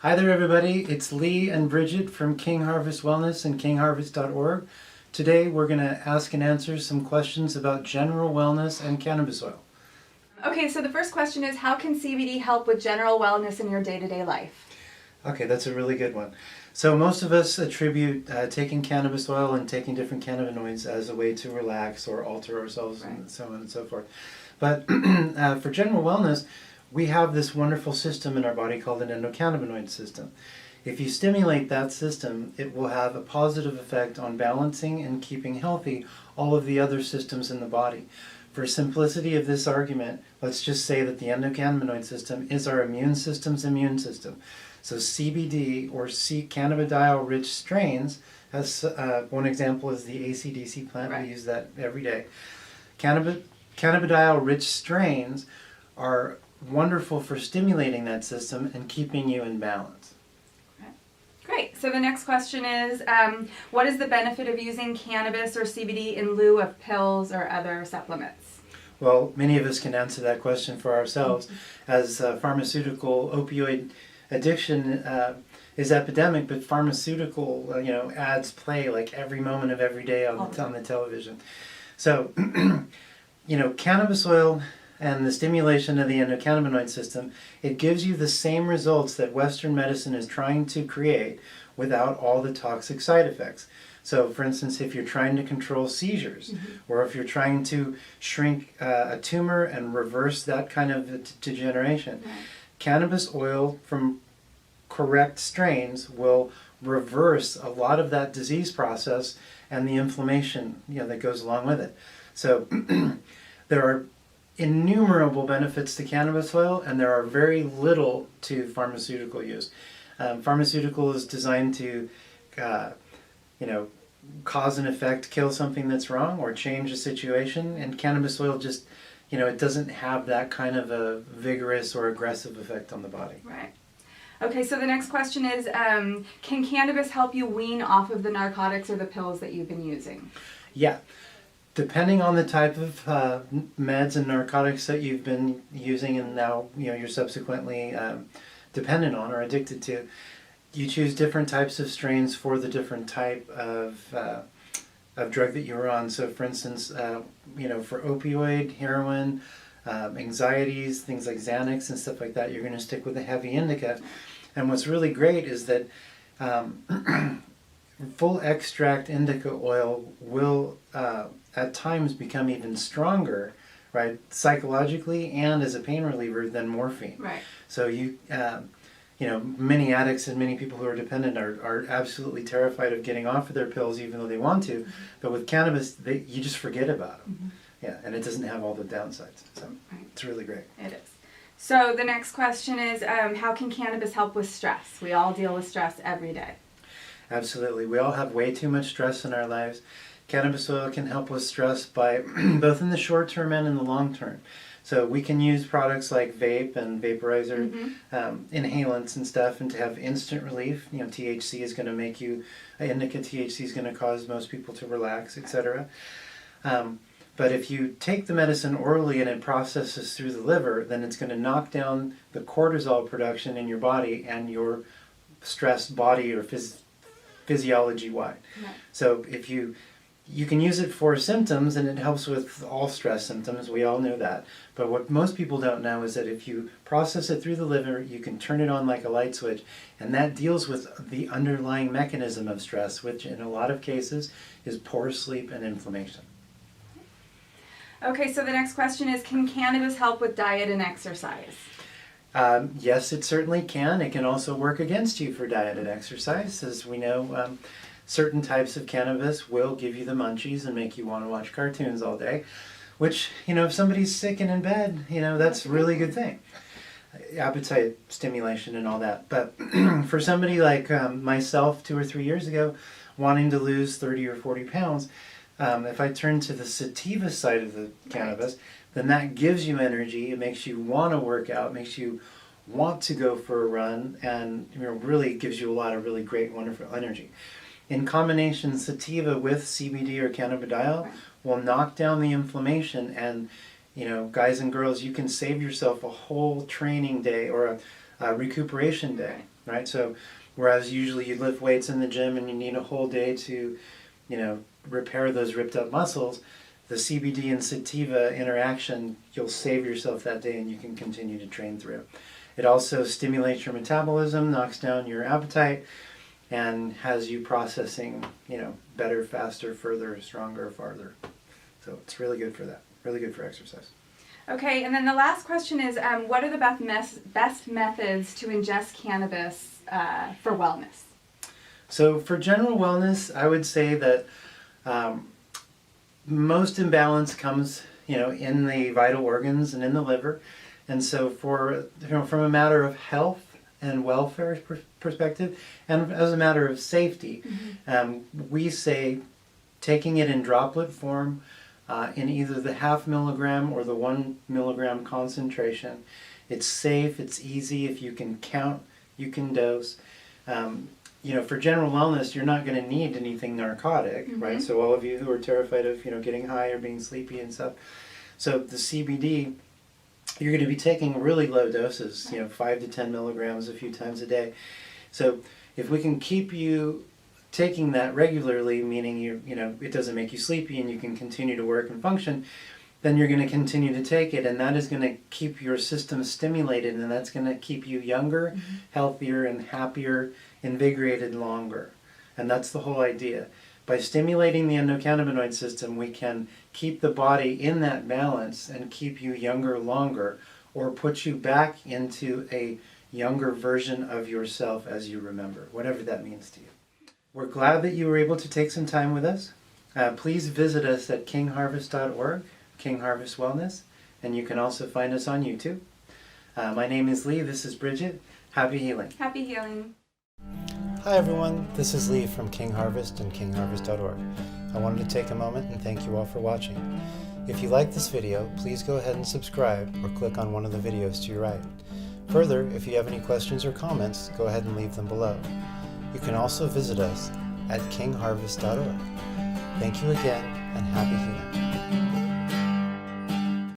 Hi there everybody, it's Lee and Bridget from King Harvest Wellness and kingharvest.org. Today we're going to ask and answer some questions about general wellness and cannabis oil. Okay, so the first question is, how can CBD help with general wellness in your day-to-day life? Okay, that's a really good one. So most of us attribute taking cannabis oil and taking different cannabinoids as a way to relax or alter ourselves and so on and so forth. But for general wellness, we have this wonderful system in our body called an endocannabinoid system. If you stimulate that system, it will have a positive effect on balancing and keeping healthy all of the other systems in the body. For simplicity of this argument, let's just say that the endocannabinoid system is our immune system's immune system. So CBD or cannabidiol-rich strains, as one example is the AC/DC plant, we use that every day. Cannabidiol-rich strains are wonderful for stimulating that system and keeping you in balance. Great. So the next question is, what is the benefit of using cannabis or CBD in lieu of pills or other supplements? Well, many of us can answer that question for ourselves. As pharmaceutical opioid addiction is epidemic, but pharmaceutical ads play like every moment of every day on the television. So, cannabis oil and the stimulation of the endocannabinoid system, it gives you the same results that Western medicine is trying to create without all the toxic side effects. So, for instance, if you're trying to control seizures, or if you're trying to shrink a tumor and reverse that kind of degeneration, cannabis oil from correct strains will reverse a lot of that disease process and the inflammation that goes along with it. So, there are innumerable benefits to cannabis oil, and there are very little to pharmaceutical use. Pharmaceutical is designed to, cause and effect, kill something that's wrong or change a situation, and cannabis oil just, it doesn't have that kind of a vigorous or aggressive effect on the body. Right. Okay, so the next question is, can cannabis help you wean off of the narcotics or the pills that you've been using? Yeah. Depending on the type of meds and narcotics that you've been using and now you're subsequently dependent on or addicted to, you choose different types of strains for the different type of drug that you're on. So for instance, for opioid, heroin, anxieties, things like Xanax and stuff like that, you're going to stick with a heavy indica. And what's really great is that full extract indica oil will at times become even stronger, right, psychologically and as a pain reliever than morphine. Right. So many addicts and many people who are dependent are absolutely terrified of getting off of their pills even though they want to, but with cannabis, you just forget about them. Yeah, and it doesn't have all the downsides. So it's really great. It is. So the next question is, how can cannabis help with stress? We all deal with stress every day. Absolutely. We all have way too much stress in our lives. Cannabis oil can help with stress by both in the short term and in the long term. So we can use products like vape and vaporizer inhalants and stuff, and to have instant relief. THC is going to make you, indica THC is going to cause most people to relax, etc. But if you take the medicine orally and it processes through the liver, then it's going to knock down the cortisol production in your body and your stressed body or physiology-wide. Right. So if you can use it for symptoms, and it helps with all stress symptoms, we all know that. But what most people don't know is that if you process it through the liver, you can turn it on like a light switch, and that deals with the underlying mechanism of stress, which in a lot of cases is poor sleep and inflammation. Okay, so the next question is, can cannabis help with diet and exercise? Yes, it certainly can. It can also work against you for diet and exercise. As we know, certain types of cannabis will give you the munchies and make you want to watch cartoons all day, which, if somebody's sick and in bed, that's a really good thing. Appetite stimulation and all that. But for somebody like myself 2 or 3 years ago, wanting to lose 30 or 40 pounds, if I turn to the sativa side of the cannabis, then that gives you energy. It makes you want to work out, makes you want to go for a run, and really gives you a lot of really great, wonderful energy. In combination, sativa with CBD or cannabidiol will knock down the inflammation, and guys and girls, you can save yourself a whole training day or a recuperation day right? So whereas usually you lift weights in the gym and you need a whole day to, repair those ripped up muscles, the CBD and sativa interaction, you'll save yourself that day and you can continue to train through. It also stimulates your metabolism, knocks down your appetite, and has you processing, better, faster, further, stronger, farther. So it's really good for that. Really good for exercise. Okay, and then the last question is, what are the best methods to ingest cannabis for wellness? So for general wellness, I would say that most imbalance comes, in the vital organs and in the liver. And so from a matter of health and welfare perspective, and as a matter of safety, we say taking it in droplet form in either the 0.5 milligram or the 1 milligram concentration. It's safe, it's easy. If you can count, you can dose. For general wellness, you're not going to need anything narcotic, right? So all of you who are terrified of, getting high or being sleepy and stuff. So the CBD, you're going to be taking really low doses, 5 to 10 milligrams a few times a day. So if we can keep you taking that regularly, meaning it doesn't make you sleepy and you can continue to work and function, then you're going to continue to take it, and that is going to keep your system stimulated, and that's going to keep you younger, healthier, and happier, invigorated longer. And that's the whole idea. By stimulating the endocannabinoid system, we can keep the body in that balance and keep you younger longer, or put you back into a younger version of yourself as you remember, whatever that means to you. We're glad that you were able to take some time with us. Please visit us at kingharvest.org, King Harvest Wellness, and you can also find us on YouTube. My name is Lee, this is Bridget. Happy healing. Happy healing. Hi everyone, this is Lee from King Harvest and kingharvest.org. I wanted to take a moment and thank you all for watching. If you like this video, please go ahead and subscribe or click on one of the videos to your right. Further, if you have any questions or comments, go ahead and leave them below. You can also visit us at kingharvest.org. Thank you again, and happy healing.